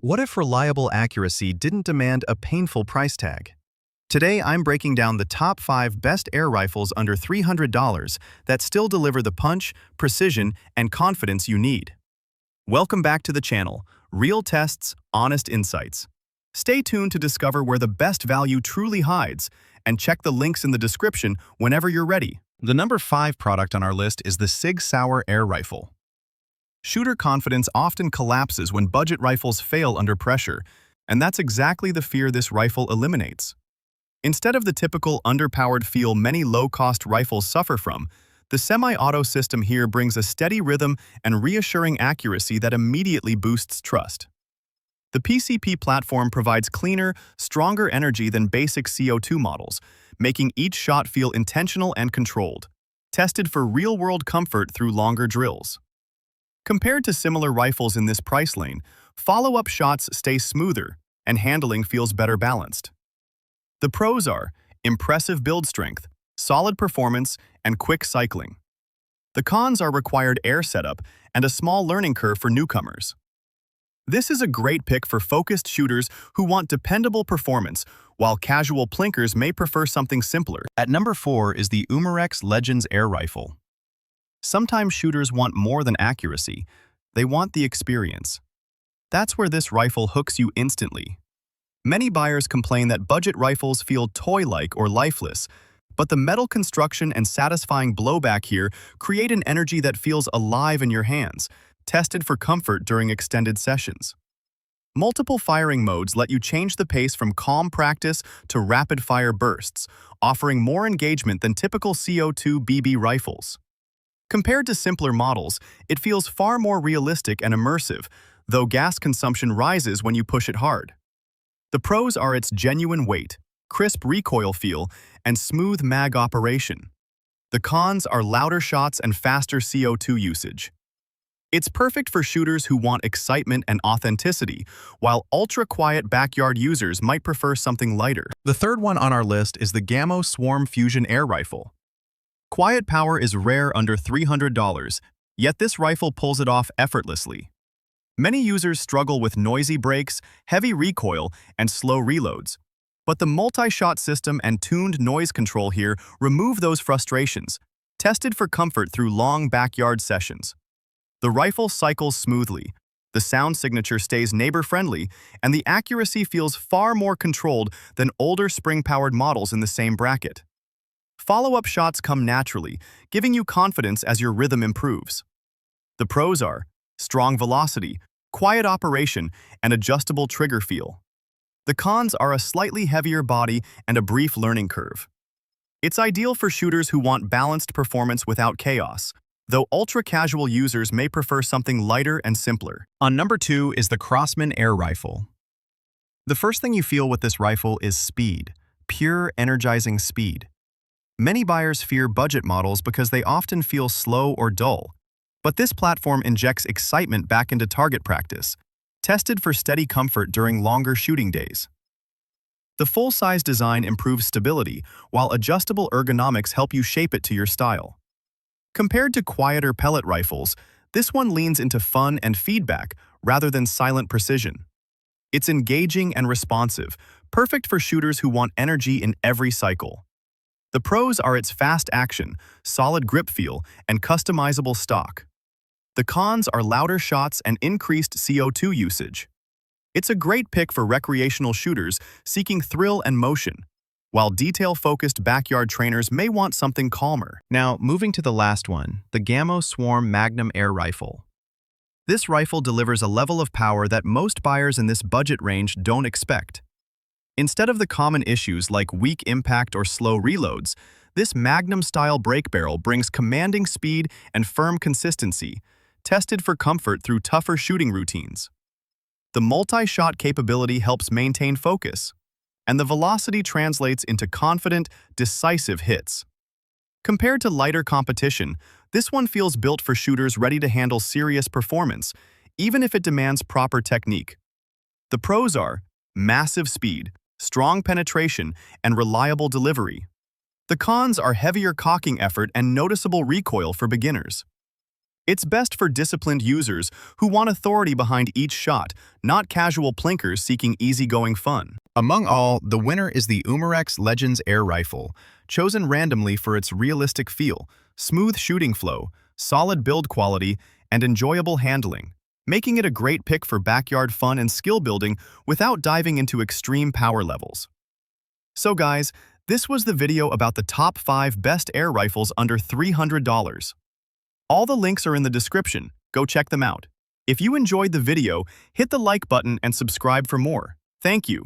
What if reliable accuracy didn't demand a painful price tag? Today, I'm breaking down the top 5 best air rifles under $300 that still deliver the punch, precision, and confidence you need. Welcome back to the channel, Real Tests, Honest Insights. Stay tuned to discover where the best value truly hides, and check the links in the description whenever you're ready. The number 5 product on our list is the Sig Sauer Air Rifle. Shooter confidence often collapses when budget rifles fail under pressure, and that's exactly the fear this rifle eliminates. Instead of the typical underpowered feel many low-cost rifles suffer from, the semi-auto system here brings a steady rhythm and reassuring accuracy that immediately boosts trust. The PCP platform provides cleaner, stronger energy than basic CO2 models, making each shot feel intentional and controlled, tested for real-world comfort through longer drills. Compared to similar rifles in this price lane, follow-up shots stay smoother and handling feels better balanced. The pros are impressive build strength, solid performance, and quick cycling. The cons are required air setup and a small learning curve for newcomers. This is a great pick for focused shooters who want dependable performance, while casual plinkers may prefer something simpler. At number 4 is the Umarex Legends Air Rifle. Sometimes shooters want more than accuracy, they want the experience. That's where this rifle hooks you instantly. Many buyers complain that budget rifles feel toy-like or lifeless, but the metal construction and satisfying blowback here create an energy that feels alive in your hands, tested for comfort during extended sessions. Multiple firing modes let you change the pace from calm practice to rapid-fire bursts, offering more engagement than typical CO2 BB rifles. Compared to simpler models, it feels far more realistic and immersive, though gas consumption rises when you push it hard. The pros are its genuine weight, crisp recoil feel, and smooth mag operation. The cons are louder shots and faster CO2 usage. It's perfect for shooters who want excitement and authenticity, while ultra-quiet backyard users might prefer something lighter. The third one on our list is the Gamo Swarm Fusion Air Rifle. Quiet power is rare under $300, yet this rifle pulls it off effortlessly. Many users struggle with noisy brakes, heavy recoil, and slow reloads, but the multi-shot system and tuned noise control here remove those frustrations, tested for comfort through long backyard sessions. The rifle cycles smoothly, the sound signature stays neighbor-friendly, and the accuracy feels far more controlled than older spring-powered models in the same bracket. Follow-up shots come naturally, giving you confidence as your rhythm improves. The pros are strong velocity, quiet operation, and adjustable trigger feel. The cons are a slightly heavier body and a brief learning curve. It's ideal for shooters who want balanced performance without chaos, though ultra-casual users may prefer something lighter and simpler. On number 2 is the Crosman Air Rifle. The first thing you feel with this rifle is speed, pure, energizing speed. Many buyers fear budget models because they often feel slow or dull, but this platform injects excitement back into target practice, tested for steady comfort during longer shooting days. The full-size design improves stability, while adjustable ergonomics help you shape it to your style. Compared to quieter pellet rifles, this one leans into fun and feedback rather than silent precision. It's engaging and responsive, perfect for shooters who want energy in every cycle. The pros are its fast action, solid grip feel, and customizable stock. The cons are louder shots and increased CO2 usage. It's a great pick for recreational shooters seeking thrill and motion, while detail-focused backyard trainers may want something calmer. Now, moving to the last one, the Gamo Swarm Magnum Air Rifle. This rifle delivers a level of power that most buyers in this budget range don't expect. Instead of the common issues like weak impact or slow reloads, this Magnum-style break barrel brings commanding speed and firm consistency, tested for comfort through tougher shooting routines. The multi-shot capability helps maintain focus, and the velocity translates into confident, decisive hits. Compared to lighter competition, this one feels built for shooters ready to handle serious performance, even if it demands proper technique. The pros are massive speed, strong penetration, and reliable delivery. The cons are heavier cocking effort and noticeable recoil for beginners. It's best for disciplined users who want authority behind each shot, not casual plinkers seeking easygoing fun. Among all, the winner is the Umarex Legends Air Rifle, chosen randomly for its realistic feel, smooth shooting flow, solid build quality, and enjoyable handling, making it a great pick for backyard fun and skill building without diving into extreme power levels. So guys, this was the video about the top 5 best air rifles under $300. All the links are in the description, go check them out. If you enjoyed the video, hit the like button and subscribe for more. Thank you.